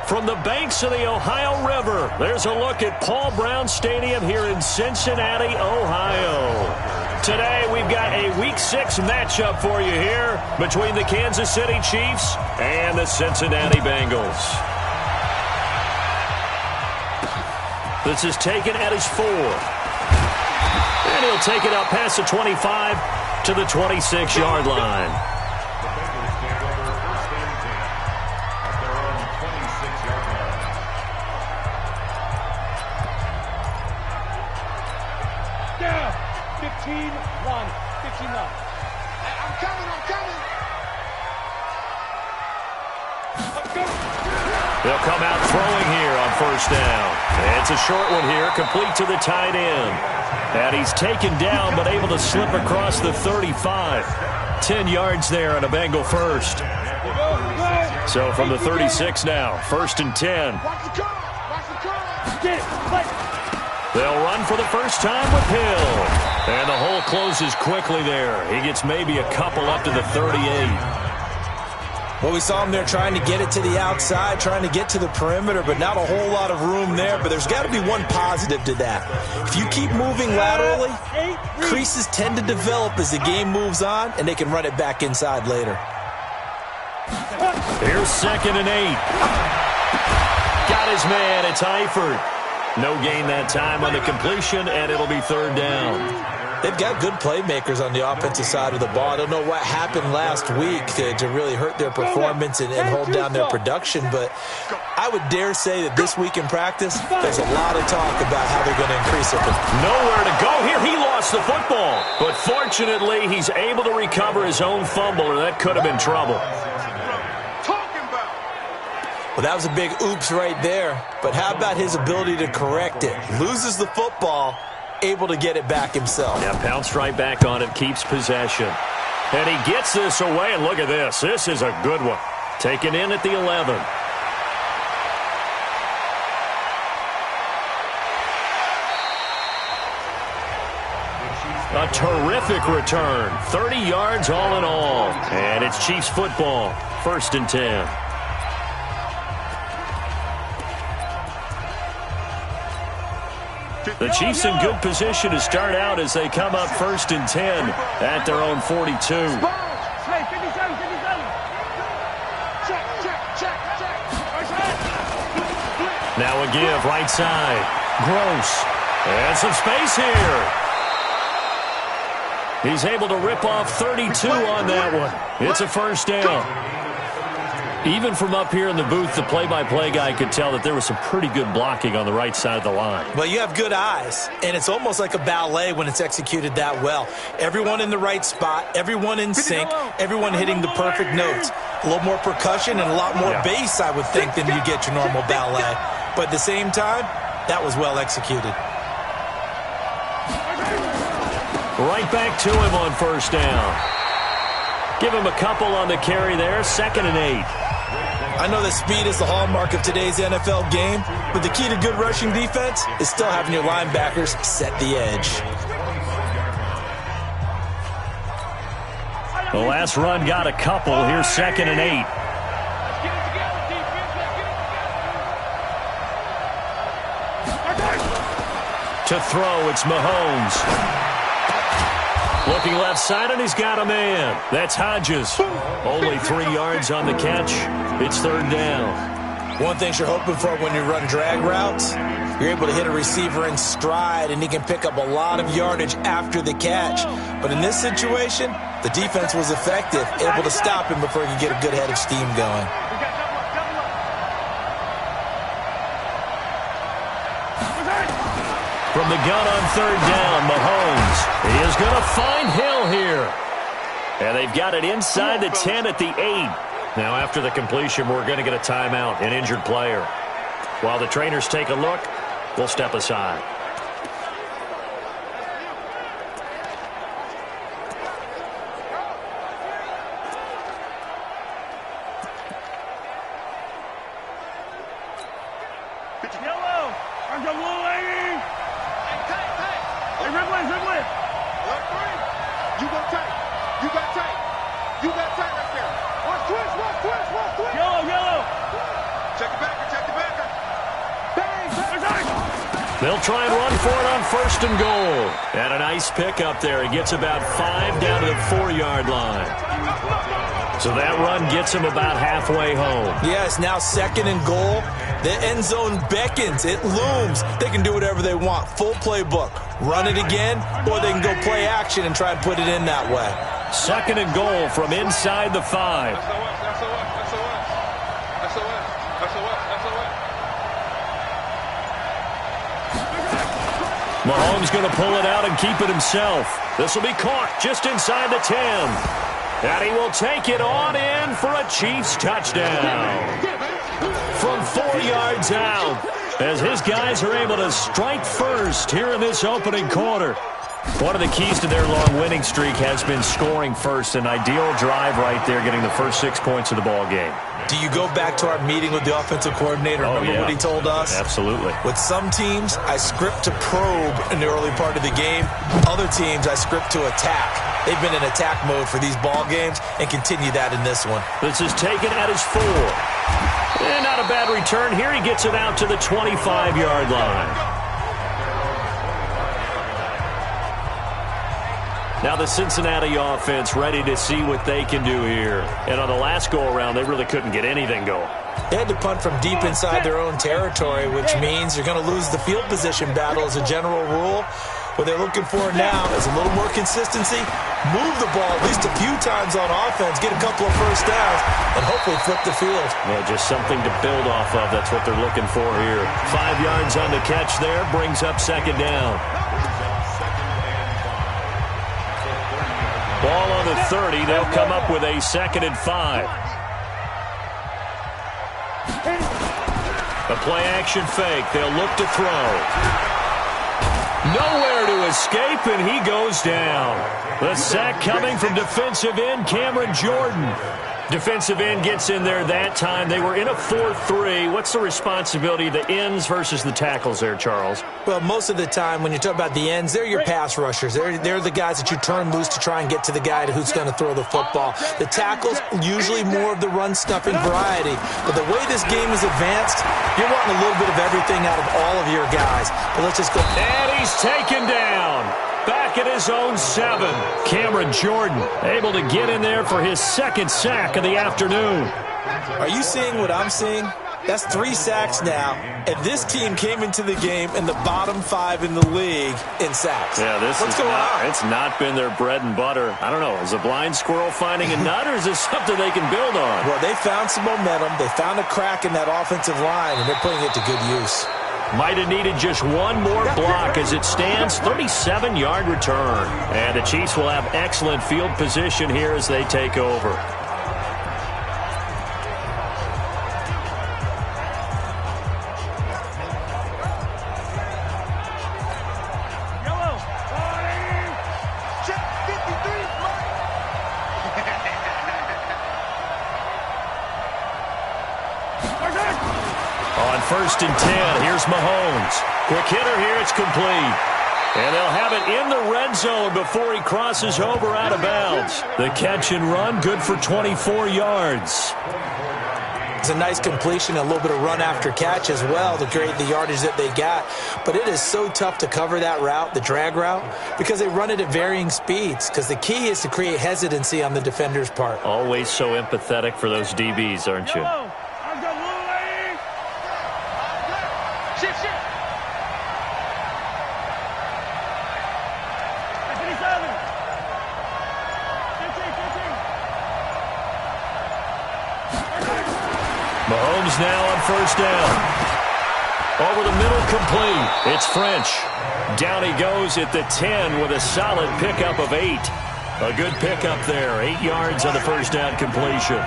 From the banks of the Ohio River, there's a look at Paul Brown Stadium here in Cincinnati, Ohio. Today, we've got a Week 6 matchup for you here between the Kansas City Chiefs and the Cincinnati Bengals. This is taken at his 4. And he'll take it out past the 25 to the 26-yard line. Yeah, 15-1. 15-1. I'm coming. They'll come out throwing here on first down. It's a short one here, complete to the tight end. And he's taken down, but able to slip across the 35. 10 yards there on a Bengal first. So from the 36 now, 1st and 10. They'll run for the first time with Hill. And the hole closes quickly there. He gets maybe a couple up to the 38. Well, we saw him there trying to get it to the outside, trying to get to the perimeter, but not a whole lot of room there. But there's got to be one positive to that. If you keep moving laterally, creases tend to develop as the game moves on, and they can run it back inside later. Here's 2nd and 8. Got his man. It's Eifert. No gain that time on the completion, and it'll be 3rd down. They've got good playmakers on the offensive side of the ball. I don't know what happened last week to really hurt their performance and hold down their production, but I would dare say that this week in practice, there's a lot of talk about how they're going to increase it. Nowhere to go here. He lost the football, but fortunately, he's able to recover his own fumble, or that could have been trouble. Well, that was a big oops right there, but how about his ability to correct it? Loses the football, able to get it back himself. Yeah, pounced right back on it, keeps possession. And he gets this away, and look at this. This is a good one. Taken in at the 11. A terrific return. 30 yards all in all. And it's Chiefs football. 1st and 10. The Chiefs in good position to start out as they come up 1st and 10 at their own 42. Now a give right side. Gross. And some space here. He's able to rip off 32 on that one. It's a 1st down. Even from up here in the booth, the play-by-play guy could tell that there was some pretty good blocking on the right side of the line. Well, you have good eyes, and it's almost like a ballet when it's executed that well. Everyone in the right spot, everyone in sync, everyone hitting the perfect notes. A little more percussion and a lot more bass, I would think, than you get your normal ballet. But at the same time, that was well executed. Right back to him on 1st down. Give him a couple on the carry there, 2nd and 8. I know that speed is the hallmark of today's NFL game, but the key to good rushing defense is still having your linebackers set the edge. The last run got a couple. Here's 2nd and 8. To throw, it's Mahomes. Looking left side, and he's got a man. That's Hodges. Only 3 yards on the catch. It's 3rd down. One thing you're hoping for when you run drag routes, you're able to hit a receiver in stride, and he can pick up a lot of yardage after the catch. But in this situation, the defense was effective, able to stop him before he could get a good head of steam going. From the gun on 3rd down, Mahomes. He is going to find Hill here. And they've got it inside the 10 at the 8. Now, after the completion, we're going to get a timeout, an injured player. While the trainers take a look, we'll step aside. Yellow! I'm the little lady! Hey, Ridley! You go tight. You got tight. You got tight right there. Watch twist. Yellow. Check it back. They'll try and run for it on 1st and goal. And a nice pickup there. He gets about 5 down to the 4-yard line. So that run gets him about halfway home. Yeah, it's now 2nd and goal. The end zone beckons. It looms. They can do whatever they want. Full playbook. Run it again, or they can go play action and try and put it in that way. 2nd and goal from inside the 5. Mahomes going to pull it out and keep it himself. This will be caught just inside the 10. And he will take it on in for a Chiefs touchdown. From 4 yards out, as his guys are able to strike first here in this opening quarter. One of the keys to their long winning streak has been scoring first. An ideal drive right there, getting the first 6 points of the ball game. Do you go back to our meeting with the offensive coordinator? Remember what he told us? Absolutely. With some teams, I script to probe in the early part of the game. Other teams, I script to attack. They've been in attack mode for these ball games and continue that in this one. This is taken at his 4. And not a bad return here. He gets it out to the 25-yard line. Now the Cincinnati offense ready to see what they can do here. And on the last go-around, they really couldn't get anything going. They had to punt from deep inside their own territory, which means you're going to lose the field position battle as a general rule. What they're looking for now is a little more consistency, move the ball at least a few times on offense, get a couple of first downs, and hopefully flip the field. Yeah, just something to build off of. That's what they're looking for here. 5 yards on the catch there, brings up 2nd down. Ball on the 30. They'll come up with a 2nd and 5. A play-action fake. They'll look to throw. Nowhere to escape, and he goes down. The sack coming from defensive end Cameron Jordan. Defensive end gets in there that time. They were in a 4-3. What's the responsibility of the ends versus the tackles there, Charles? Well, most of the time when you talk about the ends, they're your pass rushers. They're the guys that you turn loose to try and get to the guy who's going to throw the football. The tackles, usually more of the run-stuffing variety. But the way this game is advanced, you're wanting a little bit of everything out of all of your guys. But let's just go. And he's taken down. Back at his own 7. Cameron Jordan able to get in there for his 2nd sack of the afternoon. Are you seeing what I'm seeing? That's 3 sacks now, and this team came into the game in the bottom 5 in the league in sacks. Yeah, What's going on? It's not been their bread and butter. I don't know. Is a blind squirrel finding a nut, or is this something they can build on? Well, they found some momentum. They found a crack in that offensive line, and they're putting it to good use. Might have needed just one more block as it stands. 37-yard return. And the Chiefs will have excellent field position here as they take over. On 1st and 10, here's Mahomes. Quick hitter here, it's complete. And they'll have it in the red zone before he crosses over out of bounds. The catch and run, good for 24 yards. It's a nice completion, a little bit of run after catch as well to create the yardage that they got. But it is so tough to cover that route, the drag route, because they run it at varying speeds. Because the key is to create hesitancy on the defender's part. Always so empathetic for those DBs, aren't you? Mahomes now on 1st down. Over the middle, complete. It's French. Down he goes at the 10 with a solid pickup of 8. A good pickup there. 8 yards on the 1st down completion.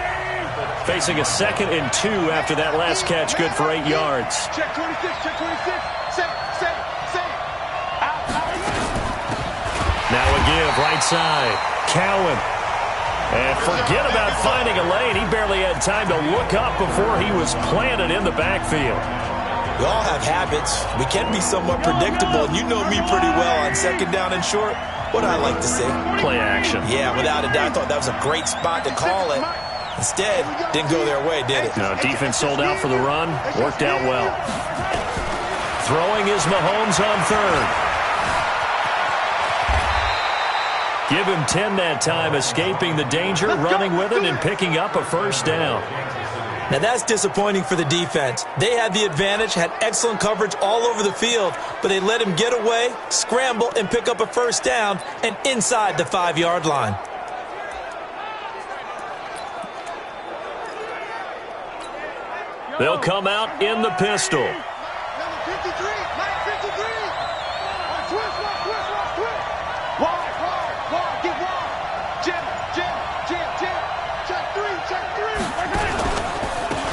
Facing a 2nd and 2 after that last catch, good for 8 yards. Check 26, check 26. Set. Now a give, right side. Cowan. And forget about finding a lane. He barely had time to look up before he was planted in the backfield. We all have habits. We can be somewhat predictable, and you know me pretty well on 2nd down and short. What I like to see? Play action. Yeah, without a doubt. I thought that was a great spot to call it. Instead, didn't go their way, did it? No, defense sold out for the run. Worked out well. Throwing is Mahomes on third. Give him 10 that time, escaping the danger, running with it, and picking up a first down. Now that's disappointing for the defense. They had the advantage, had excellent coverage all over the field, but they let him get away, scramble, and pick up a first down, and inside the 5-yard line. They'll come out in the pistol. Number 53, Mike 53. Twist. Wide, get wide. Jim. Check three.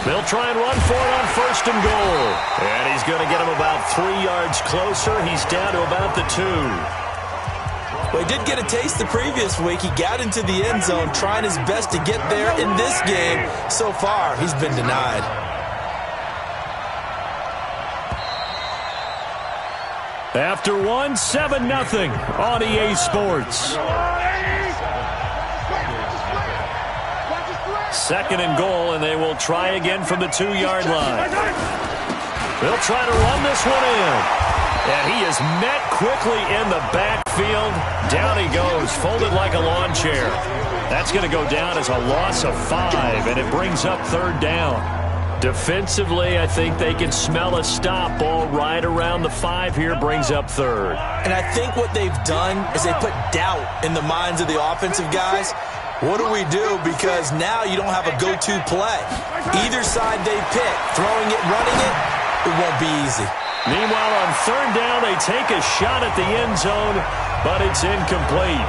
They'll try and run for it on first and goal. And he's going to get him about 3 yards closer. He's down to about the 2. Well, he did get a taste the previous week. He got into the end zone trying his best to get there in this game. So far, he's been denied. After 7-0 on EA Sports. Second and goal, and they will try again from the 2-yard line. They'll try to run this one in. And he is met quickly in the backfield. Down he goes, folded like a lawn chair. That's going to go down as a loss of 5, and it brings up third down. Defensively, I think they can smell a stop. Ball right around the 5 here, brings up third. And I think what they've done is they put doubt in the minds of the offensive guys. What do we do? Because now you don't have a go-to play. Either side they pick, throwing it, running it, it won't be easy. Meanwhile, on third down, they take a shot at the end zone, but it's incomplete.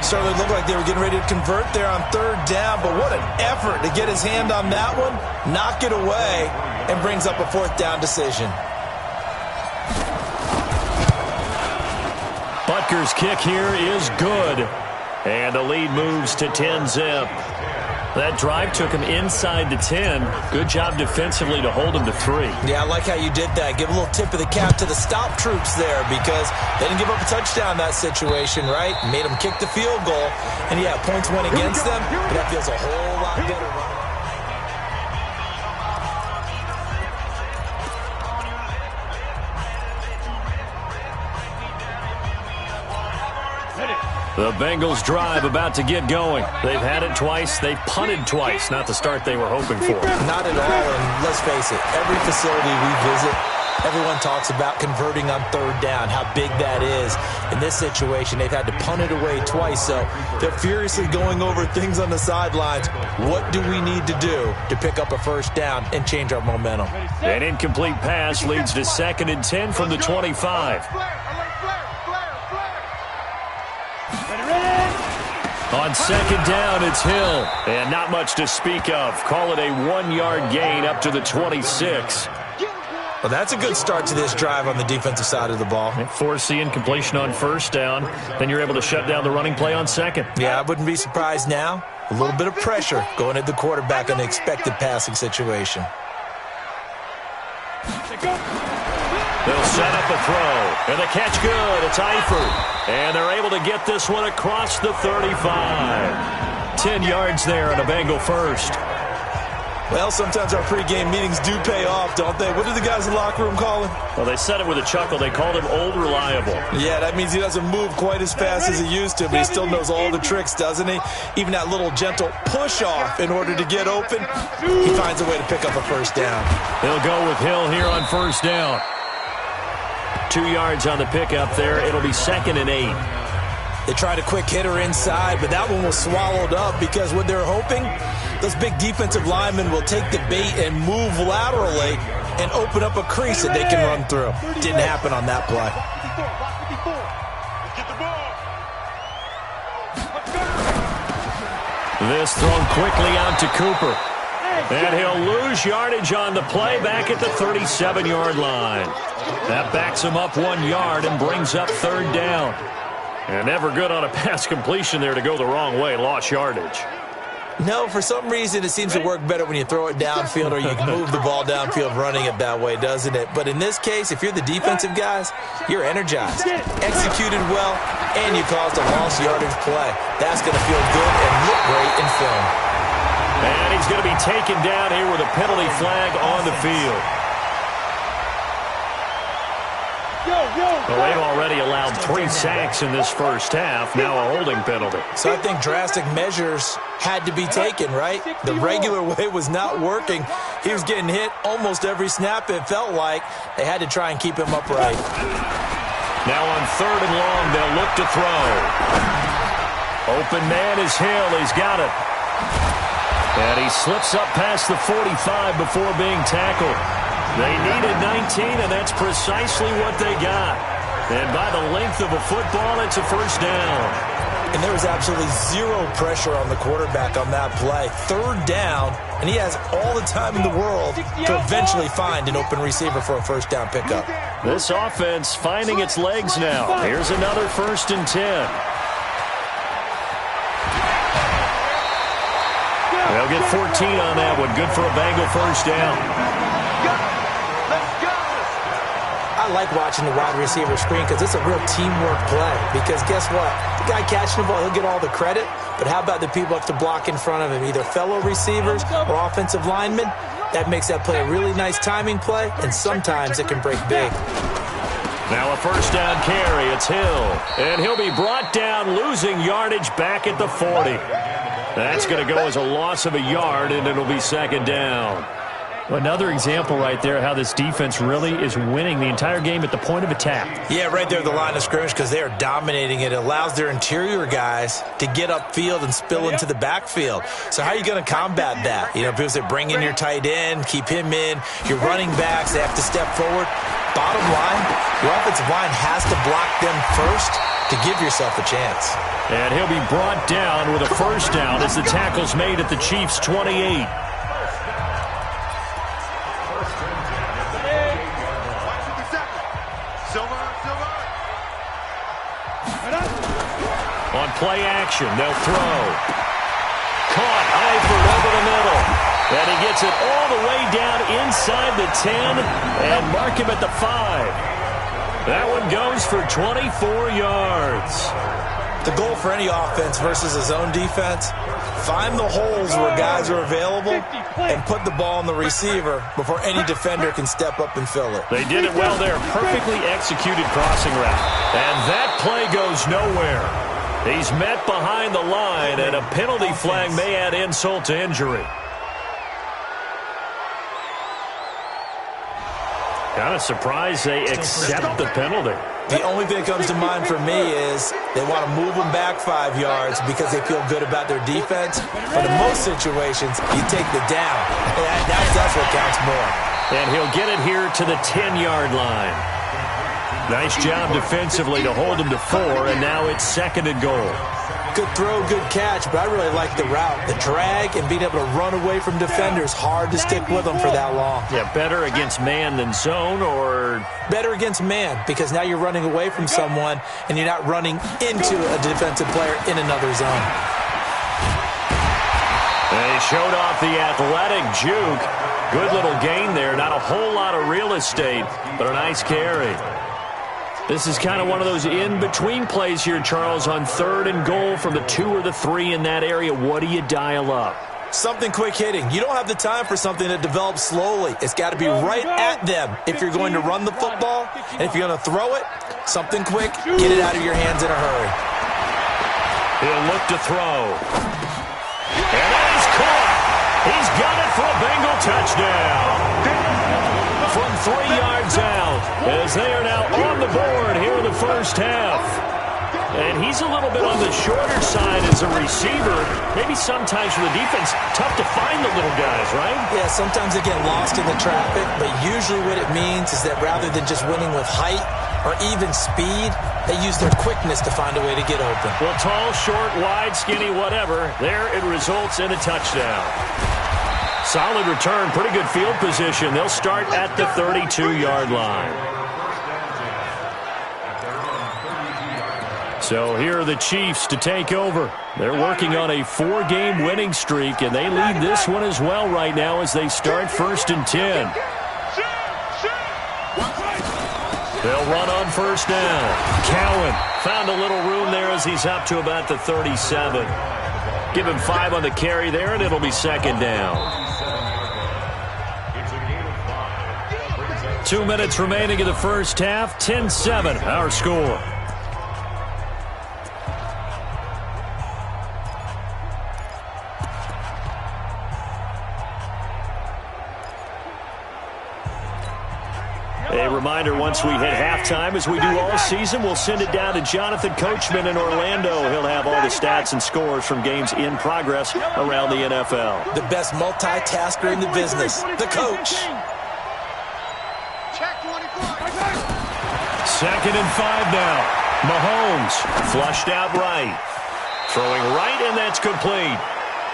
Certainly looked like they were getting ready to convert there on third down, but what an effort to get his hand on that one, knock it away, and brings up a fourth down decision. Butker's kick here is good, and the lead moves to 10-zip. That drive took him inside the 10. Good job defensively to hold him to 3. Yeah, I like how you did that. Give a little tip of the cap to the stop troops there because they didn't give up a touchdown in that situation, right? Made them kick the field goal. And, yeah, points went against them, but that feels a whole lot better. The Bengals drive about to get going. They've had it twice. They've punted twice. Not the start they were hoping for. Not at all, and let's face it, every facility we visit, everyone talks about converting on third down, how big that is. In this situation, they've had to punt it away twice, so they're furiously going over things on the sidelines. What do we need to do to pick up a first down and change our momentum? An incomplete pass leads to 2nd and 10 from the 25. On second down, it's Hill. And not much to speak of. Call it a 1-yard gain up to the 26. Well, that's a good start to this drive on the defensive side of the ball. Force the incompletion on first down. Then you're able to shut down the running play on second. Yeah, I wouldn't be surprised now. A little bit of pressure going at the quarterback on the expected passing situation. They'll set up a throw. And the catch good. It's Eifert. And they're able to get this one across the 35. 10 yards there on a Bengal first. Well, sometimes our pregame meetings do pay off, don't they? What do the guys in the locker room call him? Well, they said it with a chuckle. They called him Old Reliable. Yeah, that means he doesn't move quite as fast as he used to, but he still knows all the tricks, doesn't he? Even that little gentle push-off in order to get open, he finds a way to pick up a first down. They'll go with Hill here on first down. 2 yards on the pickup there. It'll be 2nd and 8. They tried a quick hitter inside, but that one was swallowed up because what they're hoping, those big defensive linemen will take the bait and move laterally and open up a crease that they can run through. Didn't happen on that play. This thrown quickly out to Cooper. And he'll lose yardage on the play back at the 37-yard line. That backs him up 1 yard and brings up third down. And never good on a pass completion there to go the wrong way. Lost yardage. No, for some reason it seems to work better when you throw it downfield or you can move the ball downfield running it that way, doesn't it? But in this case, if you're the defensive guys, you're energized, executed well, and you caused a lost yardage play. That's going to feel good and look great in film. And he's going to be taken down here with a penalty flag on the field. Well, they've already allowed 3 sacks in this first half. Now a holding penalty. So I think drastic measures had to be taken, right? The regular way was not working. He was getting hit almost every snap, it felt like. They had to try and keep him upright. Now on 3rd and long, they'll look to throw. Open man is Hill. He's got it. And he slips up past the 45 before being tackled. They needed 19, and that's precisely what they got. And by the length of a football, it's a first down. And there was absolutely zero pressure on the quarterback on that play. 3rd down, and he has all the time in the world to eventually find an open receiver for a first down pickup. This offense finding its legs now. Here's another 1st and 10. They'll get 14 on that one. Good for a Bengal first down. I like watching the wide receiver screen because it's a real teamwork play. Because guess what? The guy catching the ball, he'll get all the credit. But how about the people have to block in front of him, either fellow receivers or offensive linemen? That makes that play a really nice timing play, and sometimes it can break big. Now a first down carry. It's Hill. And he'll be brought down, losing yardage back at the 40. That's going to go as a loss of a yard, and it'll be 2nd down. Another example right there how this defense really is winning the entire game at the point of attack. Yeah, right there at the line of scrimmage because they are dominating it. It allows their interior guys to get upfield and spill into the backfield. So how are you going to combat that? You know, people say bring in your tight end, keep him in. Your running backs, they have to step forward. Bottom line, your offensive line has to block them first to give yourself a chance. And he'll be brought down with a first down as the tackle's made at the Chiefs' 28. On play action, they'll throw. Caught, Eifert over the middle. And he gets it all the way down inside the 10 and mark him at the 5. That one goes for 24 yards. The goal for any offense versus a zone defense, find the holes where guys are available and put the ball on the receiver before any defender can step up and fill it. They did it well there. Perfectly executed crossing route. And that play goes nowhere. He's met behind the line, and a penalty flag may add insult to injury. Kind of surprised they accept the penalty. The only thing that comes to mind for me is they want to move them back 5 yards because they feel good about their defense. But in most situations, you take the down. That's what counts more. And he'll get it here to the 10-yard line. Nice job defensively to hold him to 4, and now it's 2nd and goal. Good throw, good catch, but I really like the route. The drag and being able to run away from defenders, hard to stick with them for that long. Yeah, better against man than zone, or? Better against man, because now you're running away from someone and you're not running into a defensive player in another zone. They showed off the athletic juke. Good little gain there. Not a whole lot of real estate, but a nice carry. This is kind of one of those in-between plays here, Charles, on 3rd and goal from the 2 or the 3 in that area. What do you dial up? Something quick hitting. You don't have the time for something that develops slowly. It's got to be right at them if you're going to run the football. And if you're going to throw it, something quick, get it out of your hands in a hurry. He'll look to throw. And that is caught. He's got it for a Bengal touchdown. From 3 yards out, as they are now on the board here in the first half. And he's a little bit on the shorter side as a receiver. Maybe sometimes for the defense, tough to find the little guys, right? Yeah, sometimes they get lost in the traffic, but usually what it means is that rather than just winning with height or even speed, they use their quickness to find a way to get open. Well, tall, short, wide, skinny, whatever, there it results in a touchdown. Solid return, pretty good field position. They'll start at the 32-yard line. So here are the Chiefs to take over. They're working on a 4-game winning streak, and they lead this one as well right now as they start 1st and 10. They'll run on 1st down. Cowan found a little room there as he's up to about the 37. Give him 5 on the carry there, and it'll be 2nd down. 2 minutes remaining in the first half. 10-7, our score. A reminder, once we hit halftime, as we do all season, we'll send it down to Jonathan Coachman in Orlando. He'll have all the stats and scores from games in progress around the NFL. The best multitasker in the business, the coach. Check 24. 2nd and 5 now. Mahomes flushed out right. Throwing right, and that's complete.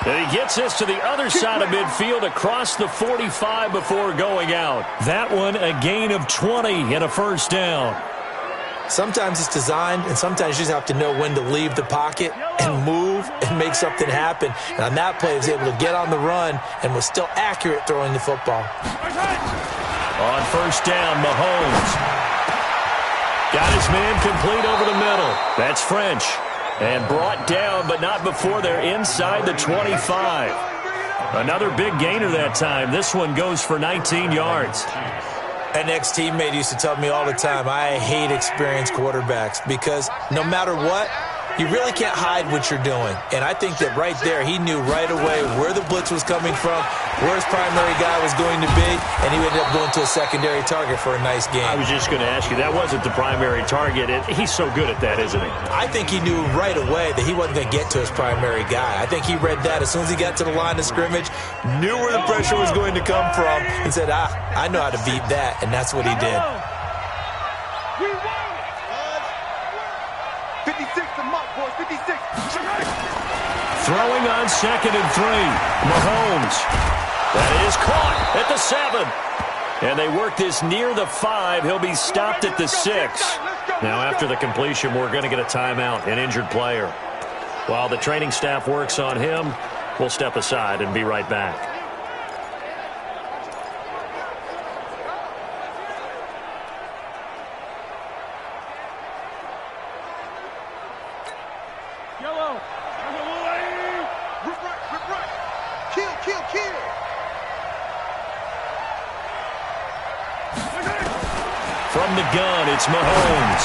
And he gets this to the other side of midfield across the 45 before going out. That one a gain of 20 and a first down. Sometimes it's designed, and sometimes you just have to know when to leave the pocket and move and make something happen. And on that play, he was able to get on the run and was still accurate throwing the football. On first down, Mahomes got his man complete over the middle. That's French. And brought down, but not before they're inside the 25. Another big gainer that time. This one goes for 19 yards. An ex-teammate used to tell me all the time, I hate experienced quarterbacks because no matter what, you really can't hide what you're doing. And I think that right there, he knew right away where the blitz was coming from, where his primary guy was going to be, and he ended up going to a secondary target for a nice game. I was just going to ask you, that wasn't the primary target. He's so good at that, isn't he? I think he knew right away that he wasn't going to get to his primary guy. I think he read that as soon as he got to the line of scrimmage, knew where the pressure was going to come from, and said, I know how to beat that, and that's what he did. 56 to Mark, boys. 56. Throwing on 2nd and 3. Mahomes. That is caught at the 7. And they work this near the 5. He'll be stopped at the 6. Now after the completion, we're going to get a timeout, an injured player. While the training staff works on him, we'll step aside and be right back. From the gun, it's Mahomes.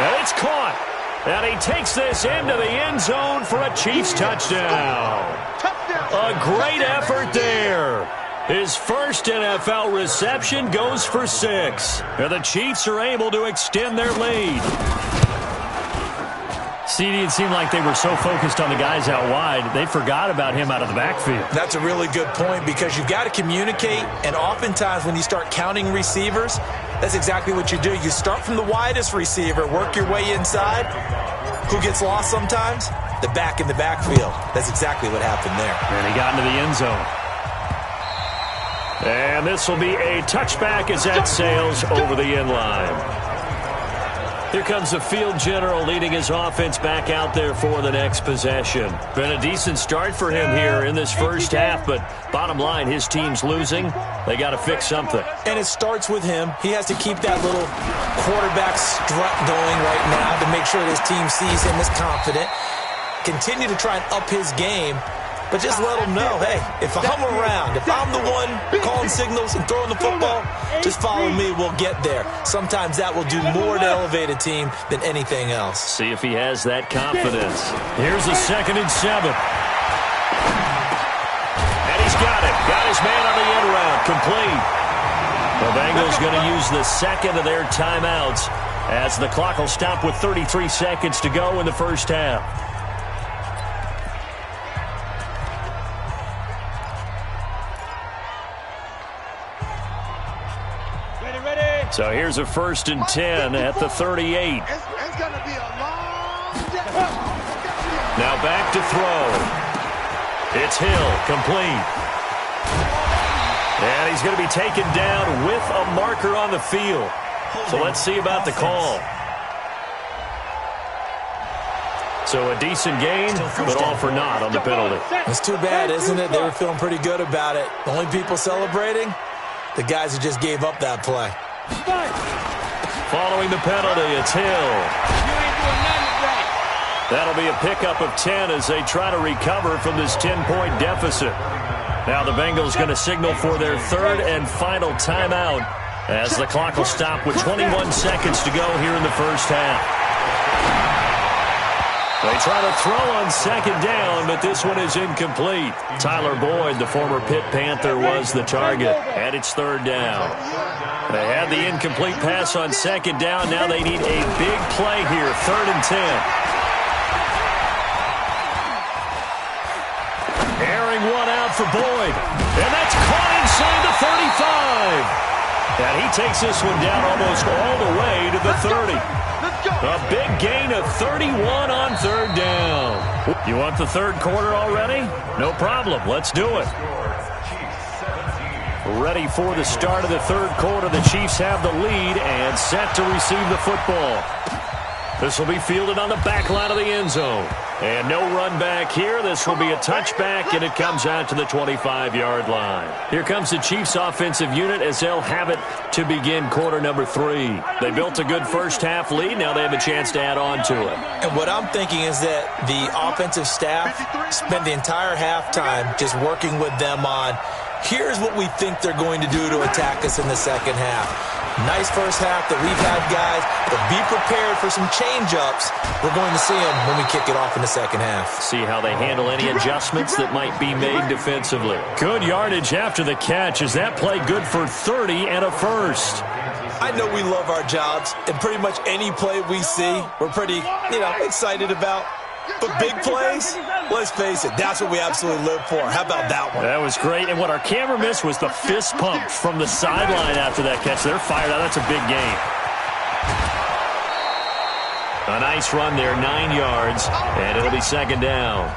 And it's caught. And he takes this into the end zone for a Chiefs touchdown. A great effort there. His first NFL reception goes for 6. And the Chiefs are able to extend their lead. CD, it seemed like they were so focused on the guys out wide, they forgot about him out of the backfield. That's a really good point because you've got to communicate, and oftentimes when you start counting receivers, that's exactly what you do. You start from the widest receiver, work your way inside. Who gets lost sometimes? The back in the backfield. That's exactly what happened there. And he got into the end zone. And this will be a touchback as that sails over the end line. Here comes the field general leading his offense back out there for the next possession. Been a decent start for him here in this first half, but bottom line, his team's losing. They got to fix something. And it starts with him. He has to keep that little quarterback strut going right now to make sure that his team sees him as confident. Continue to try and up his game, but just let him know, hey, if I'm around, if I'm the one calling signals and throwing the football, just follow me, we'll get there. Sometimes that will do more to elevate a team than anything else. See if he has that confidence. Here's a 2nd and 7. And he's got it. Got his man on the end route. Complete. The Bengals going to use the second of their timeouts as the clock will stop with 33 seconds to go in the first half. So here's a 1st and 10 at the 38. It's going to be a long day. Now back to throw. It's Hill, complete. And he's going to be taken down with a marker on the field. So let's see about the call. So a decent gain, but all for naught on the penalty. It's too bad, isn't it? They were feeling pretty good about it. The only people celebrating, the guys who just gave up that play. Following the penalty, it's Hill. That'll be a pickup of 10 as they try to recover from this 10-point deficit. Now the Bengals going to signal for their 3rd and final timeout as the clock will stop with 21 seconds to go here in the first half. They try to throw on second down, but this one is incomplete. Tyler Boyd, the former Pitt Panther, was the target, and it's third down. They had the incomplete pass on second down. Now they need a big play here, 3rd and 10. Airing one out for Boyd, and that's caught inside the 35. And he takes this one down almost all the way to the 30. A big gain of 31 on third down. You want the third quarter already? No problem. Let's do it. Ready for the start of the third quarter. The Chiefs have the lead and set to receive the football. This will be fielded on the back line of the end zone. And no run back here. This will be a touchback, and it comes out to the 25-yard line. Here comes the Chiefs offensive unit as they'll have it to begin quarter number 3. They built a good first half lead. Now they have a chance to add on to it. And what I'm thinking is that the offensive staff spent the entire halftime just working with them on, here's what we think they're going to do to attack us in the second half. Nice first half that we've had, guys, but be prepared for some change-ups. We're going to see them when we kick it off in the second half. See how they handle any adjustments that might be made defensively. Good yardage after the catch. Is that play good for 30 and a first? I know we love our jobs, and pretty much any play we see, we're pretty, excited about. But big plays, let's face it, that's what we absolutely live for. How about that one? That was great. And what our camera missed was the fist pump from the sideline after that catch. They're fired out. That's a big gain. A nice run there, 9 yards, and it'll be second down.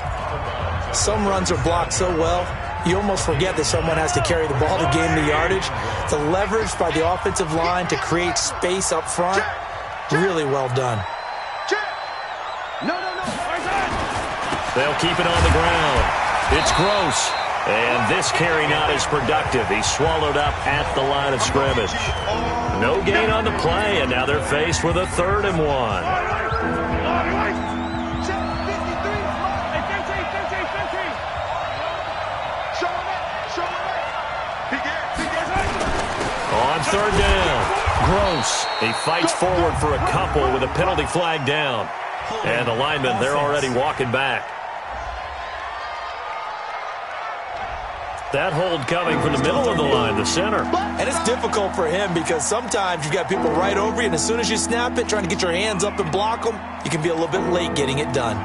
Some runs are blocked so well, you almost forget that someone has to carry the ball to gain the yardage. The leverage by the offensive line to create space up front, really well done. They'll keep it on the ground. It's Gross. And this carry not as productive. He's swallowed up at the line of scrimmage. No gain on the play, and now they're faced with a 3rd and 1. On third down, Gross. He fights forward for a couple with a penalty flag down. And the linemen, they're already walking back. That hold coming from the middle of the line, the center. And it's difficult for him because sometimes you've got people right over you, and as soon as you snap it, trying to get your hands up and block them, you can be a little bit late getting it done.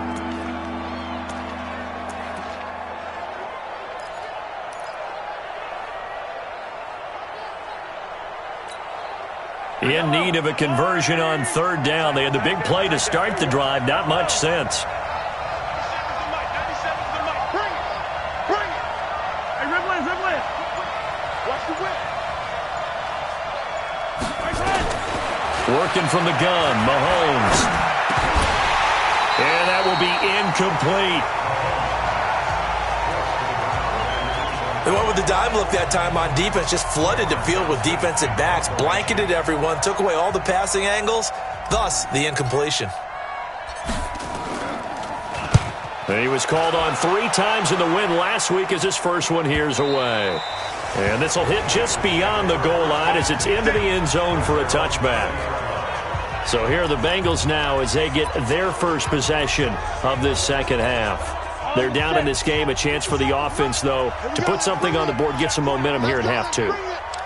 In need of a conversion on third down. They had the big play to start the drive. Not much sense. Working from the gun, Mahomes. And that will be incomplete. They went with the dime look that time on defense, just flooded the field with defensive backs, blanketed everyone, took away all the passing angles, thus the incompletion. He was called on 3 times in the win last week as his first one here's away. And this will hit just beyond the goal line as it's into the end zone for a touchback. So here are the Bengals now as they get their first possession of this second half. They're down in this game. A chance for the offense, though, to put something on the board, get some momentum here in half 2.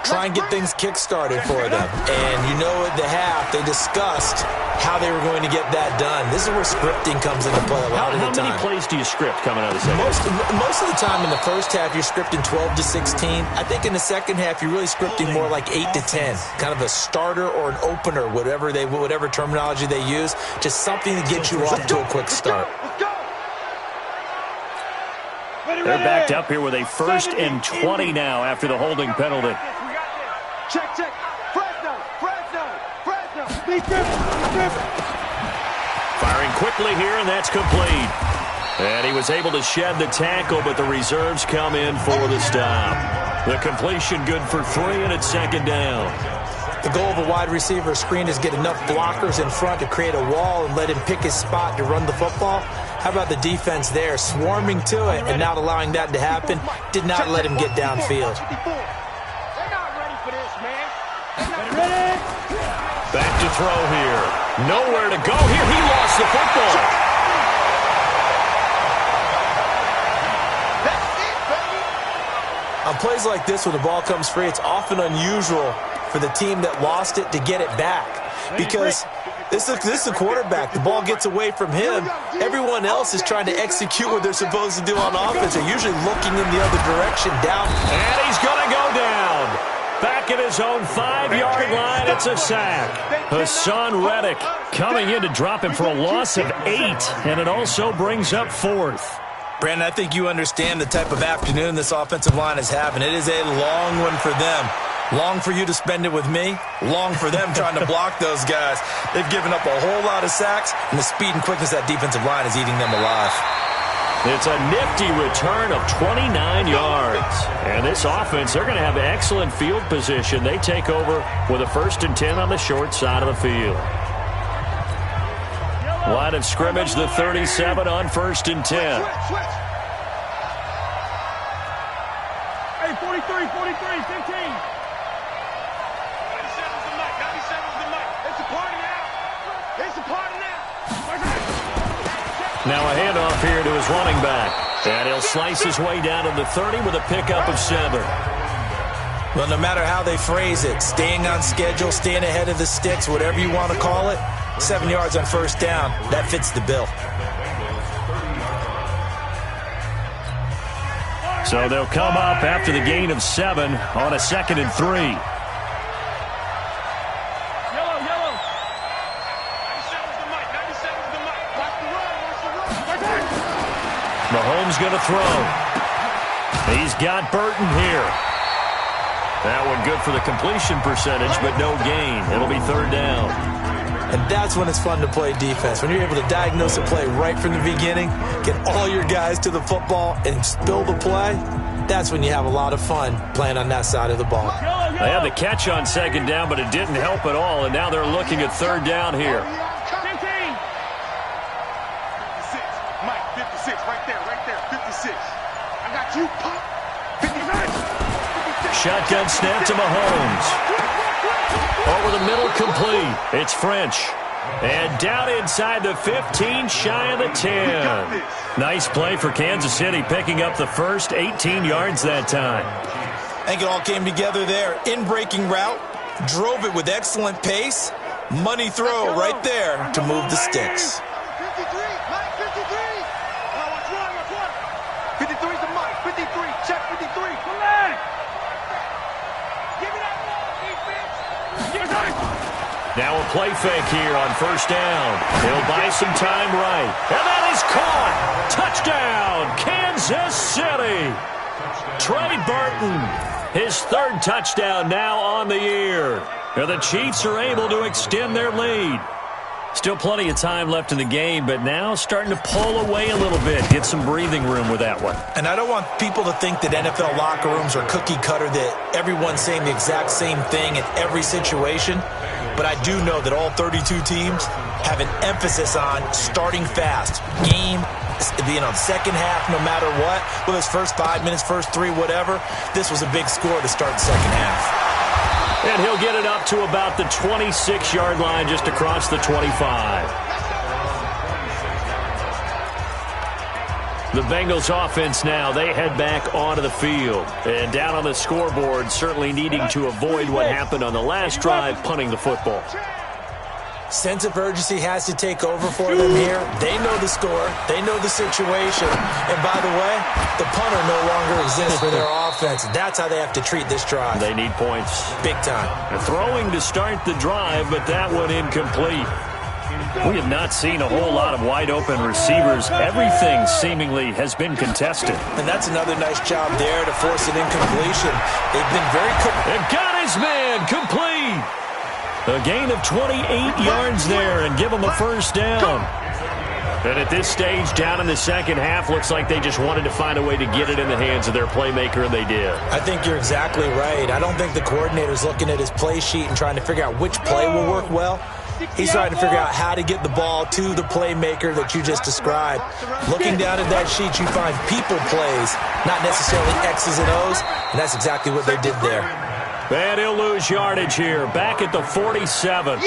Try and get things kick-started for them. And at the half, they discussed how they were going to get that done. This is where scripting comes into play a lot of the time. How many plays do you script coming out of the second half? Most of the time in the first half, you're scripting 12 to 16. I think in the second half, you're really scripting more like 8 to 10. Kind of a starter or an opener, whatever terminology they use. Just something to get you off to a quick start. They're backed up here with a 1st and 20 now after the holding penalty. Check. Fresno. Firing quickly here, and that's complete. And he was able to shed the tackle, but the reserves come in for the stop. The completion good for 3, and it's second down. The goal of a wide receiver screen is get enough blockers in front to create a wall and let him pick his spot to run the football. How about the defense there, swarming to it and not allowing that to happen? Did not let him get downfield. They're not ready for this, man. Back to throw here. Nowhere to go here. He lost the football. On plays like this, when the ball comes free, it's often unusual for the team that lost it to get it back. Because this is the quarterback. The ball gets away from him. Everyone else is trying to execute what they're supposed to do on offense. They're usually looking in the other direction down. And he's going to go down. Back at his own 5-yard line, it's a sack. Hassan Reddick coming in to drop him for a loss of 8, and it also brings up 4th. Brandon, I think you understand the type of afternoon this offensive line is having. It is a long one for them. Long for you to spend it with me. Long for them trying to block those guys. They've given up a whole lot of sacks, and the speed and quickness of that defensive line is eating them alive. It's a nifty return of 29 yards. And this offense, they're going to have excellent field position. They take over with a 1st and 10 on the short side of the field. Line of scrimmage, the 37 on 1st and 10. Hey, 43, 43, 15. 97's the mic, 97's the mic. It's a party now. It's a party now. Now a handoff here to his running back. And he'll slice his way down to the 30 with a pickup of 7. Well, no matter how they phrase it, staying on schedule, staying ahead of the sticks, whatever you want to call it, 7 yards on 1st down, that fits the bill. So they'll come up after the gain of 7 on a 2nd and 3. Yellow, yellow. 97's the mic, 97's the mic. Watch the run, watch the run. Mahomes going to throw. He's got Burton here. That one good for the completion percentage, but no gain. It'll be 3rd down. And that's when it's fun to play defense. When you're able to diagnose a play right from the beginning, get all your guys to the football, and spill the play, that's when you have a lot of fun playing on that side of the ball. They had the catch on 2nd down, but it didn't help at all, and now they're looking at 3rd down here. 56. Mike, 56, right there, 56. I got you, Pop. 56. Shotgun snap to Mahomes. Over the middle, complete. It's French. And down inside the 15, shy of the 10. Nice play for Kansas City, picking up the first 18 yards that time. I think it all came together there. In-breaking route, drove it with excellent pace. Money throw right there to move the sticks. 53, Mike, 53. Watch one. 53's the Mike, 53, check 53. Come on. Give me that ball, defense. Give it to him. Now a play fake here on 1st down. He'll buy some time right. And that is caught. Touchdown, Kansas City. Trey Burton, his 3rd touchdown now on the year. And the Chiefs are able to extend their lead. Still plenty of time left in the game, but now starting to pull away a little bit. Get some breathing room with that one. And I don't want people to think that NFL locker rooms are cookie cutter, that everyone's saying the exact same thing in every situation. But I do know that all 32 teams have an emphasis on starting fast. Game, second half, no matter what. Whether it's first 5 minutes, first 3, whatever. This was a big score to start the second half. And he'll get it up to about the 26-yard line, just across the 25. The Bengals offense now, they head back onto the field. And down on the scoreboard, certainly needing to avoid what happened on the last drive, punting the football. Sense of urgency has to take over for them here. They know the score. They know the situation. And by the way, the punter no longer exists for their offense. That's how they have to treat this drive. They need points. Big time. Throwing to start the drive, but that one incomplete. We have not seen a whole lot of wide-open receivers. Everything seemingly has been contested. And that's another nice job there to force an incompletion. They've been very quick. And got his man complete. A gain of 28 yards there and give them a 1st down. And at this stage, down in the second half, looks like they just wanted to find a way to get it in the hands of their playmaker, and they did. I think you're exactly right. I don't think the coordinator's looking at his play sheet and trying to figure out which play will work well. He's trying to figure out how to get the ball to the playmaker that you just described. Looking down at that sheet, you find people plays, not necessarily X's and O's, and that's exactly what they did there. And he'll lose yardage here, back at the 47.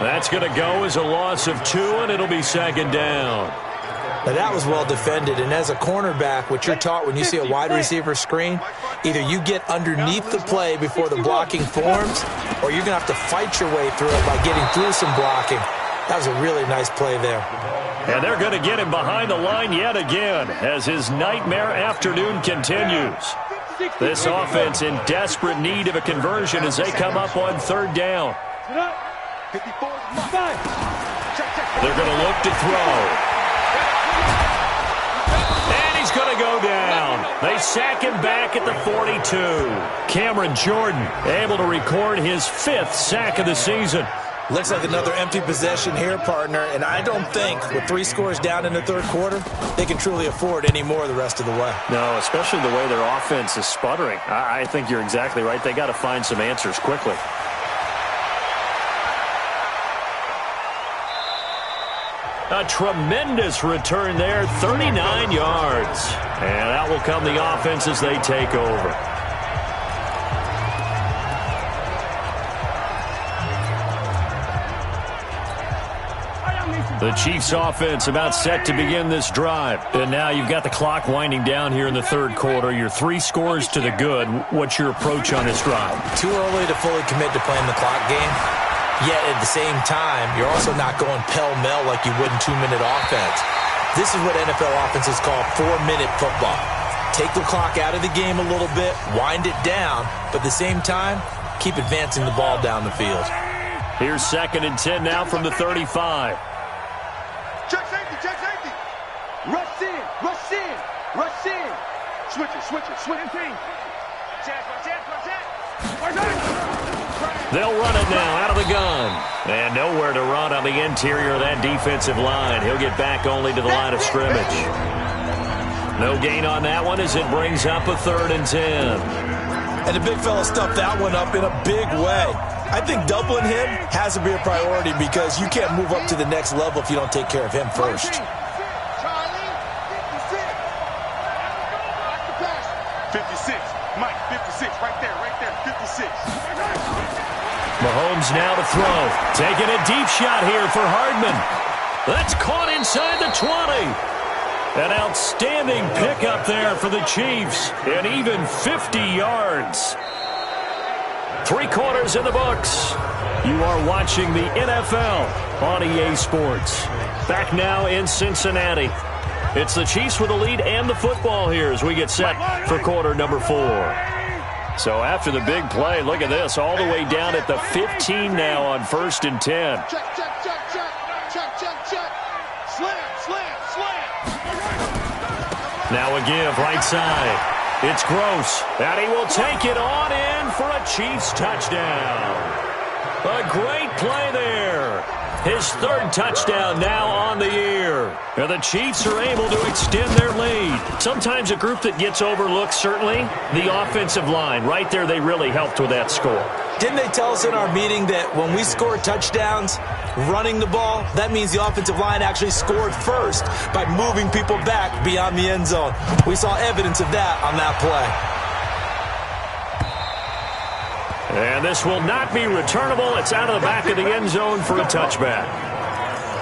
That's going to go as a loss of 2, and it'll be second down. Now that was well defended, and as a cornerback, what you're taught when you see a wide receiver screen, either you get underneath the play before the blocking forms, or you're going to have to fight your way through it by getting through some blocking. That was a really nice play there. And they're going to get him behind the line yet again as his nightmare afternoon continues. This offense in desperate need of a conversion as they come up on third down. They're going to look to throw. And he's going to go down. They sack him back at the 42. Cameron Jordan able to record his 5th sack of the season. Looks like another empty possession here, partner, and I don't think with 3 scores down in the third quarter, they can truly afford any more the rest of the way. No, especially the way their offense is sputtering. I think you're exactly right. They got to find some answers quickly. A tremendous return there, 39 yards. And out will come the offense as they take over. The Chiefs offense about set to begin this drive. And now you've got the clock winding down here in the third quarter. Your 3 scores to the good. What's your approach on this drive? Too early to fully commit to playing the clock game. Yet at the same time, you're also not going pell-mell like you would in 2-minute offense. This is what NFL offenses call 4-minute football. Take the clock out of the game a little bit, wind it down, but at the same time, keep advancing the ball down the field. Here's 2nd and 10 now from the 35. Check safety, check safety. Rush in, rush in, rush in. Switch it, switch it, switch it. They'll run it now out of the gun. And nowhere to run on the interior of that defensive line. He'll get back only to the line of scrimmage. No gain on that one as it brings up a 3rd and 10. And the big fella stuffed that one up in a big way. I think doubling him has to be a priority because you can't move up to the next level if you don't take care of him first. 56. Mike, 56. Right there, 56. Mahomes now to throw. Taking a deep shot here for Hardman. That's caught inside the 20. An outstanding pickup there for the Chiefs. And even 50 yards. 3 quarters in the books. You are watching the NFL on EA Sports. Back now in Cincinnati. It's the Chiefs with the lead and the football here as we get set for quarter number 4. So after the big play, look at this, all the way down at the 15 now on 1st and 10. Check, check, check, check, check, check, check. Slam, slam, slam. Now a give right side. It's Gross, and he will take it on in for a Chiefs touchdown. A great play there. His 3rd touchdown now on the year. And the Chiefs are able to extend their lead. Sometimes a group that gets overlooked, certainly, the offensive line. Right there, they really helped with that score. Didn't they tell us in our meeting that when we score touchdowns running the ball, that means the offensive line actually scored first by moving people back beyond the end zone? We saw evidence of that on that play. And this will not be returnable. It's out of the back of the end zone for a touchback.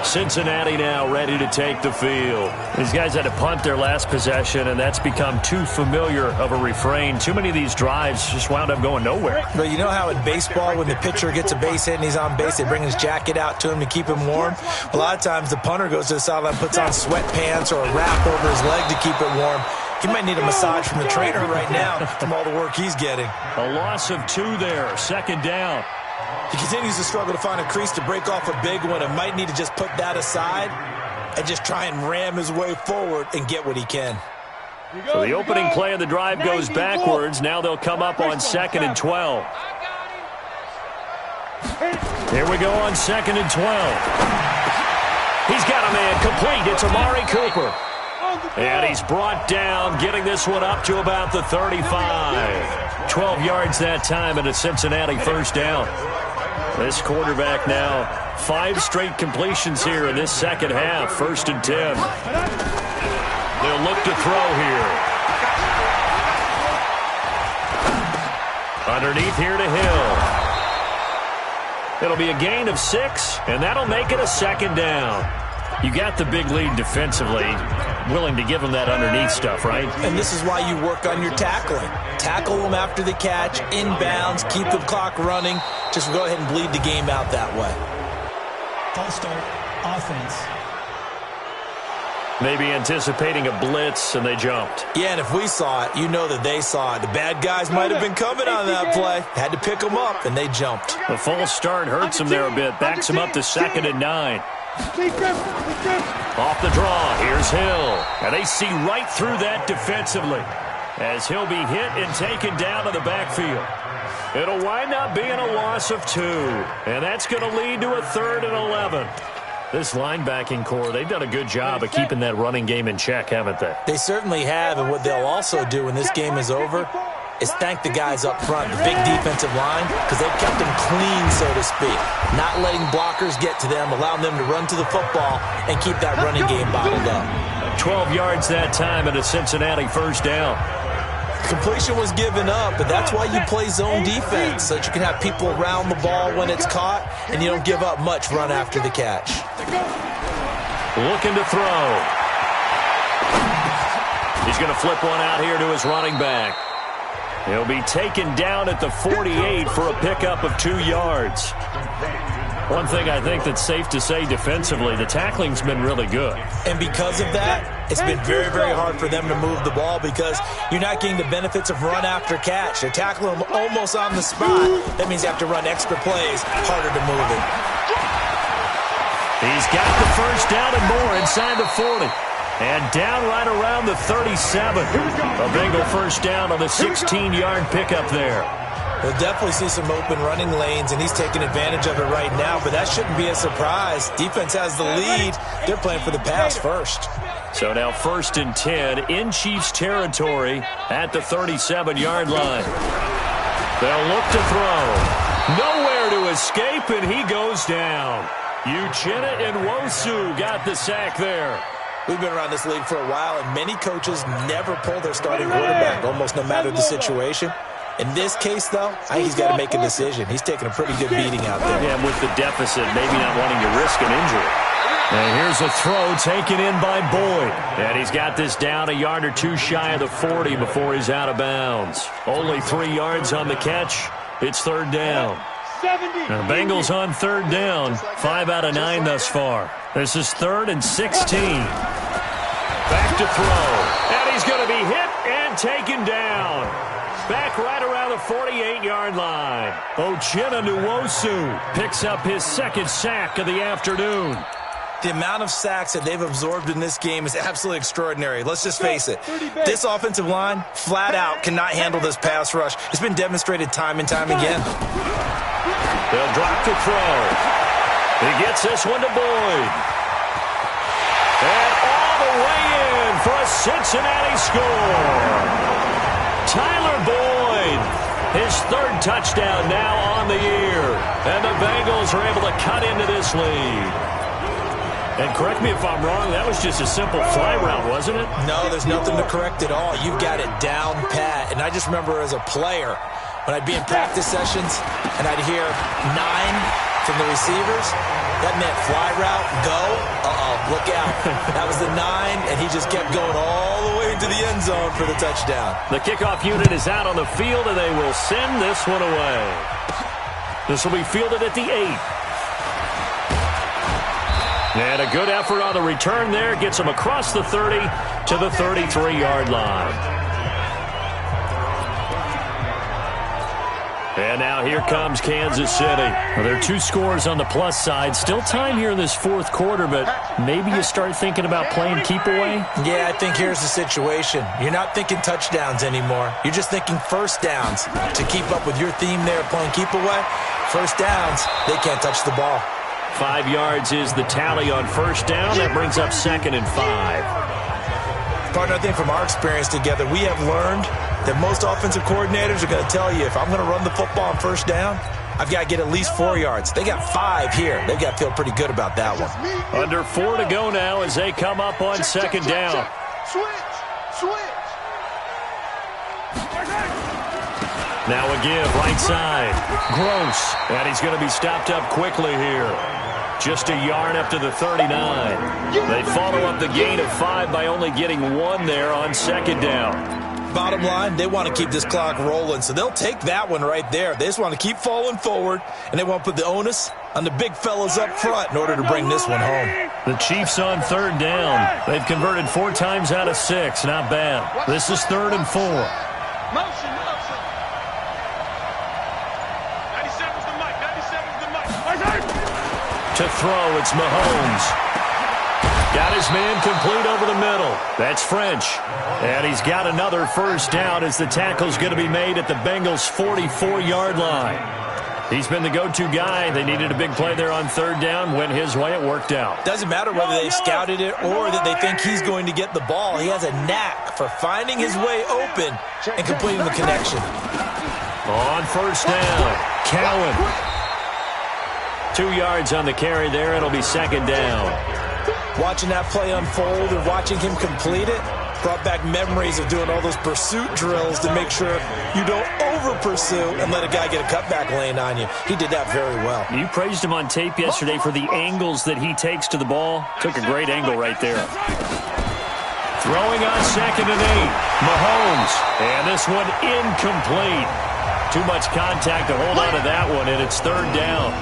Cincinnati now ready to take the field. These guys had to punt their last possession, and that's become too familiar of a refrain. Too many of these drives just wound up going nowhere. But you know how in baseball, when the pitcher gets a base hit and he's on base, they bring his jacket out to him to keep him warm? A lot of times the punter goes to the sideline, puts on sweatpants or a wrap over his leg to keep it warm. He might need a massage from the trainer right now from all the work he's getting. A loss of 2 there, 2nd down. He continues to struggle to find a crease to break off a big one and might need to just put that aside and just try and ram his way forward and get what he can. So the opening play of the drive goes backwards. Now they'll come up on 2nd and 12. Here we go on 2nd and 12. He's got a man complete. It's Amari Cooper. And he's brought down, getting this one up to about the 35. 12 yards that time and a Cincinnati 1st down. This quarterback now, 5 straight completions here in this second half. 1st and 10. They'll look to throw here. Underneath here to Hill. It'll be a gain of 6, and that'll make it a 2nd down. You got the big lead defensively, willing to give them that underneath stuff, right? And this is why you work on your tackling. Tackle them after the catch, inbounds, keep the clock running. Just go ahead and bleed the game out that way. False start, offense. Maybe anticipating a blitz, and they jumped. Yeah, and if we saw it, you know that they saw it. The bad guys might have been coming on that play. Had to pick them up, and they jumped. The false start hurts them there a bit. Backs them up to 2nd and 9. Off the draw, here's Hill. And they see right through that defensively as he'll be hit and taken down to the backfield. It'll wind up being a loss of 2, and that's going to lead to a 3rd and 11. This linebacking core, they've done a good job of keeping that running game in check, haven't they? They certainly have, and what they'll also do when this game is over is thank the guys up front, the big defensive line, because they've kept them clean, so to speak. Not letting blockers get to them, allowing them to run to the football and keep that running game bottled up. 12 yards that time and a Cincinnati 1st down. Completion was given up, but that's why you play zone defense, so that you can have people around the ball when it's caught, and you don't give up much run after the catch. Looking to throw. He's going to flip one out here to his running back. He'll be taken down at the 48 for a pickup of 2 yards. One thing I think that's safe to say defensively, the tackling's been really good. And because of that, it's been very, very hard for them to move the ball because you're not getting the benefits of run after catch. They're tackling them almost on the spot. That means you have to run extra plays, harder to move it. He's got the 1st down and more inside the 40. And down right around the 37. A Bengal 1st down on the 16-yard pickup there. We'll definitely see some open running lanes, and he's taking advantage of it right now, but that shouldn't be a surprise. Defense has the lead. They're playing for the pass first. So now 1st and 10 in Chiefs territory at the 37-yard line. They'll look to throw. Nowhere to escape, and he goes down. Uchenna Nwosu got the sack there. We've been around this league for a while, and many coaches never pull their starting quarterback, almost no matter the situation. In this case, though, I think he's got to make a decision. He's taking a pretty good beating out there. Yeah, with the deficit, maybe not wanting to risk an injury. And here's a throw taken in by Boyd. And he's got this down a yard or 2 shy of the 40 before he's out of bounds. Only 3 yards on the catch. It's 3rd down. Now, the Bengals on 3rd down. 5 out of 9 thus far. This is 3rd and 16. Back to throw. And he's going to be hit and taken down. Back right around the 48-yard line. Uchenna Nwosu picks up his 2nd sack of the afternoon. The amount of sacks that they've absorbed in this game is absolutely extraordinary. Let's just face it. This offensive line, flat out, cannot handle this pass rush. It's been demonstrated time and time again. They'll drop to throw. He gets this one to Boyd. And all the way in for a Cincinnati score. Tyler Boyd, his 3rd touchdown now on the year. And the Bengals are able to cut into this lead. And correct me if I'm wrong, that was just a simple fly route, wasn't it? No, there's nothing to correct at all. You've got it down pat. And I just remember as a player, when I'd be in practice sessions and I'd hear 9 from the receivers, that meant fly route, go, look out. That was the 9, and he just kept going all the way into the end zone for the touchdown. The kickoff unit is out on the field, and they will send this one away. This will be fielded at the 8. And a good effort on the return there. Gets them across the 30 to the 33-yard line. And now here comes Kansas City. Well, there are 2 scores on the plus side. Still time here in this 4th quarter, but maybe you start thinking about playing keep away? Yeah, I think here's the situation. You're not thinking touchdowns anymore. You're just thinking 1st downs. To keep up with your theme there, playing keep away, 1st downs, they can't touch the ball. 5 yards is the tally on 1st down. That brings up 2nd and 5. Partner, I think from our experience together, we have learned that most offensive coordinators are going to tell you, if I'm going to run the football on 1st down, I've got to get at least 4 yards. They got 5 here. They've got to feel pretty good about that one. Under 4 to go now as they come up on 2nd down. Switch. Now a give, right side. Gross. And he's going to be stopped up quickly here. Just a yard up to the 39. They follow up the gain of 5 by only getting 1 there on second down. Bottom line, they want to keep this clock rolling, so they'll take that one right there. They just want to keep falling forward, and they want to put the onus on the big fellas up front in order to bring this one home. The Chiefs on third down. They've converted 4 times out of 6. Not bad. This is 3rd and 4. Motion. 97's the mic. 97's the mic. To throw, it's Mahomes. Got his man complete over the middle. That's French. And he's got another first down as the tackle's going to be made at the Bengals' 44-yard line. He's been the go-to guy. They needed a big play there on third down. Went his way. It worked out. Doesn't matter whether they scouted it or that they think he's going to get the ball. He has a knack for finding his way open and completing the connection. On first down, Cowan. 2 yards on the carry there. It'll be second down. Watching that play unfold and watching him complete it brought back memories of doing all those pursuit drills to make sure you don't over-pursue and let a guy get a cutback lane on you. He did that very well. You praised him on tape yesterday for the angles that he takes to the ball. Took a great angle right there. Throwing on 2nd and 8. Mahomes. And this one incomplete. Too much contact to hold on to that one, and it's 3rd down.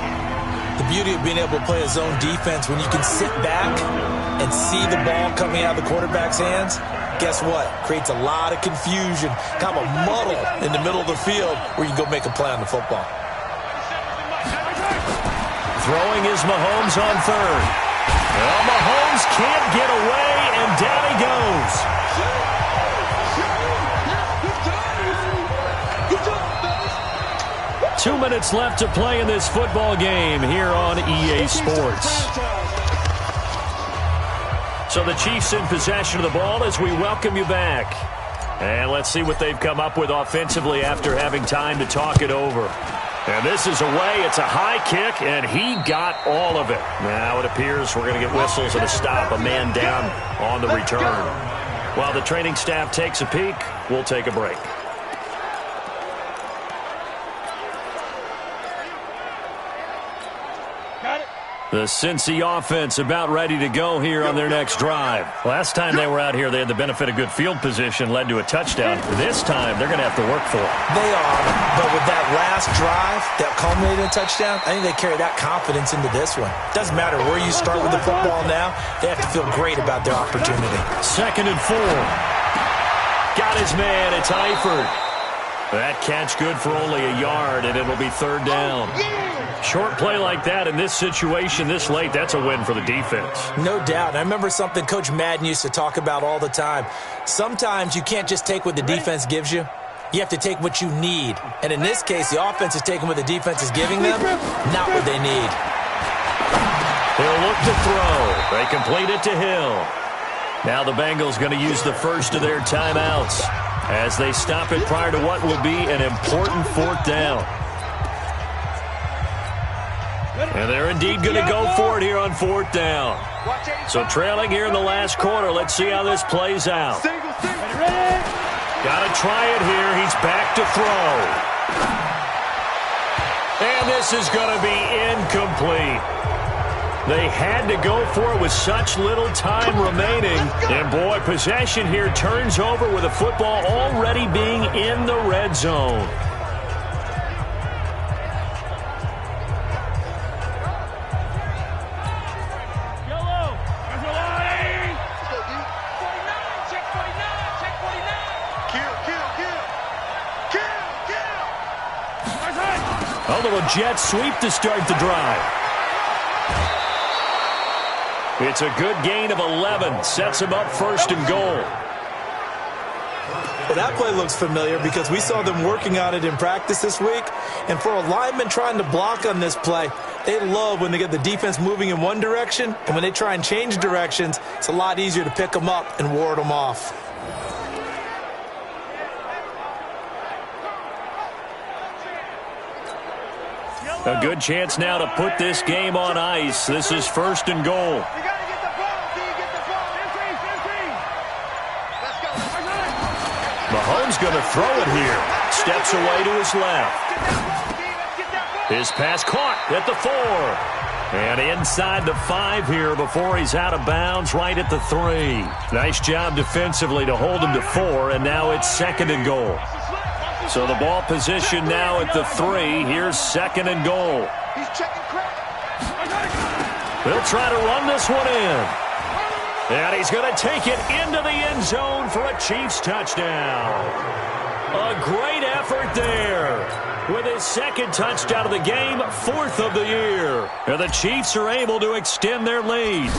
The beauty of being able to play a zone defense when you can sit back and see the ball coming out of the quarterback's hands, guess what? Creates a lot of confusion, kind of a muddle in the middle of the field where you can go make a play on the football. Throwing is Mahomes on 3rd. Well, Mahomes can't get away, and down he goes. 2 minutes left to play in this football game here on EA Sports. So the Chiefs in possession of the ball as we welcome you back. And let's see what they've come up with offensively after having time to talk it over. And this is away. It's a high kick, and he got all of it. Now it appears we're going to get whistles and a stop, a man down on the return. While the training staff takes a peek, we'll take a break. The Cincy offense about ready to go here on their next drive. Last time they were out here, they had the benefit of good field position, led to a touchdown. This time, they're going to have to work for it. They are, but with that last drive that culminated in a touchdown, I think they carry that confidence into this one. Doesn't matter where you start with the football now, they have to feel great about their opportunity. 2nd and 4. Got his man, it's Eifert. That catch good for only a yard, and it'll be 3rd down. Short play like that in this situation this late, that's a win for the defense. No doubt. I remember something Coach Madden used to talk about all the time. Sometimes you can't just take what the defense gives you. You have to take what you need. And in this case, the offense is taking what the defense is giving them, not what they need. He'll look to throw. They complete it to Hill. Now the Bengals going to use the first of their timeouts as they stop it prior to what will be an important 4th down. And they're indeed going to go for it here on 4th down. So trailing here in the last quarter. Let's see how this plays out. Got to try it here. He's back to throw. And this is going to be incomplete. They had to go for it with such little time remaining. And, boy, possession here turns over with the football already being in the red zone. A little jet sweep to start the drive. It's a good gain of 11. Sets him up 1st and goal. Well, that play looks familiar because we saw them working on it in practice this week. And for a lineman trying to block on this play, they love when they get the defense moving in one direction. And when they try and change directions, it's a lot easier to pick them up and ward them off. A good chance now to put this game on ice. This is 1st and goal. Mahomes going to throw it here. Steps away to his left. His pass caught at the 4. And inside the 5 here before he's out of bounds right at the 3. Nice job defensively to hold him to 4, and now it's 2nd and goal. So the ball position now at the 3. Here's 2nd and goal. They'll try to run this one in. And he's going to take it into the end zone for a Chiefs touchdown. A great effort there. With his 2nd touchdown of the game, 4th of the year. And the Chiefs are able to extend their lead.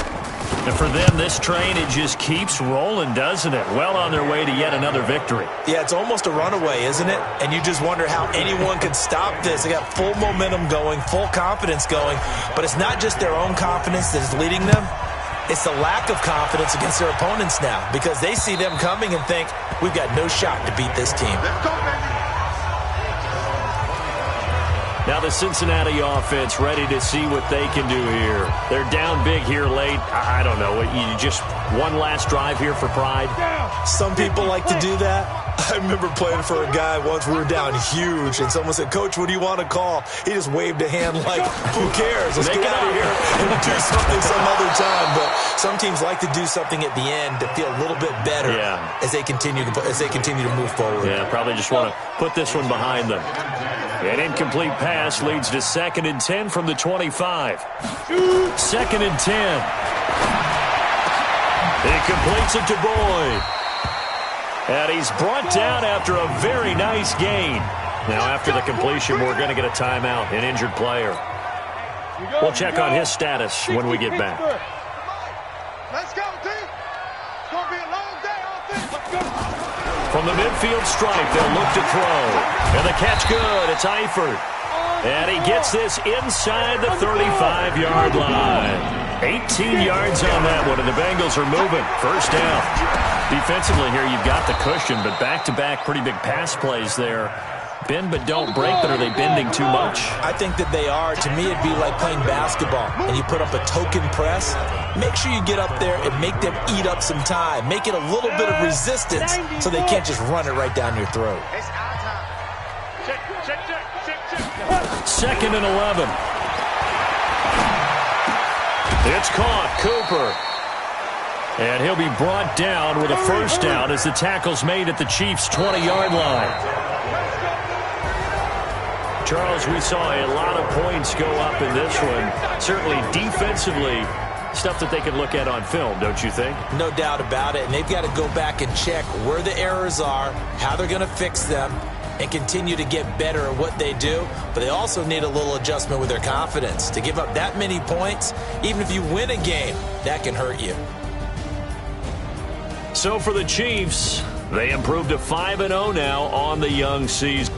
And for them, this train, it just keeps rolling, doesn't it? Well on their way to yet another victory. Yeah, it's almost a runaway, isn't it? And you just wonder how anyone could stop this. They got full momentum going, full confidence going. But it's not just their own confidence that is leading them. It's the lack of confidence against their opponents now, because they see them coming and think, we've got no shot to beat this team. Let's go, baby. Now the Cincinnati offense ready to see what they can do here. They're down big here late. I don't know. You just one last drive here for pride? Some people like to do that. I remember playing for a guy once. We were down huge, and someone said, Coach, what do you want to call? He just waved a hand like, who cares? Let's get out of here and do something some other time. But some teams like to do something at the end to feel a little bit better as they continue to move forward. Yeah, probably just want to put this one behind them. An incomplete pass leads to 2nd and 10 from the 25. 2nd and 10. He completes it to Boyd. And he's brought down after a very nice gain. Now after the completion, we're going to get a timeout, an injured player. We'll check on his status when we get back. Let's go, team. It's going to be a long day offense. Let's go. From the midfield stripe, they'll look to throw. And the catch good. It's Eifert. And he gets this inside the 35-yard line. 18 yards on that one, and the Bengals are moving. First down. Defensively here, you've got the cushion, but back-to-back pretty big pass plays there. Bend but don't break, but are they bending too much? I think that they are. To me, it'd be like playing basketball, and you put up a token press. Make sure you get up there and make them eat up some time. Make it a little bit of resistance so they can't just run it right down your throat. It's our time. Check. 2nd and 11. It's caught. Cooper. And he'll be brought down with a first down as the tackle's made at the Chiefs' 20-yard line. Charles, we saw a lot of points go up in this one. Certainly defensively, stuff that they can look at on film, don't you think? No doubt about it. And they've got to go back and check where the errors are, how they're going to fix them, and continue to get better at what they do. But they also need a little adjustment with their confidence. To give up that many points, even if you win a game, that can hurt you. So for the Chiefs, they improved to 5-0 now on the young season.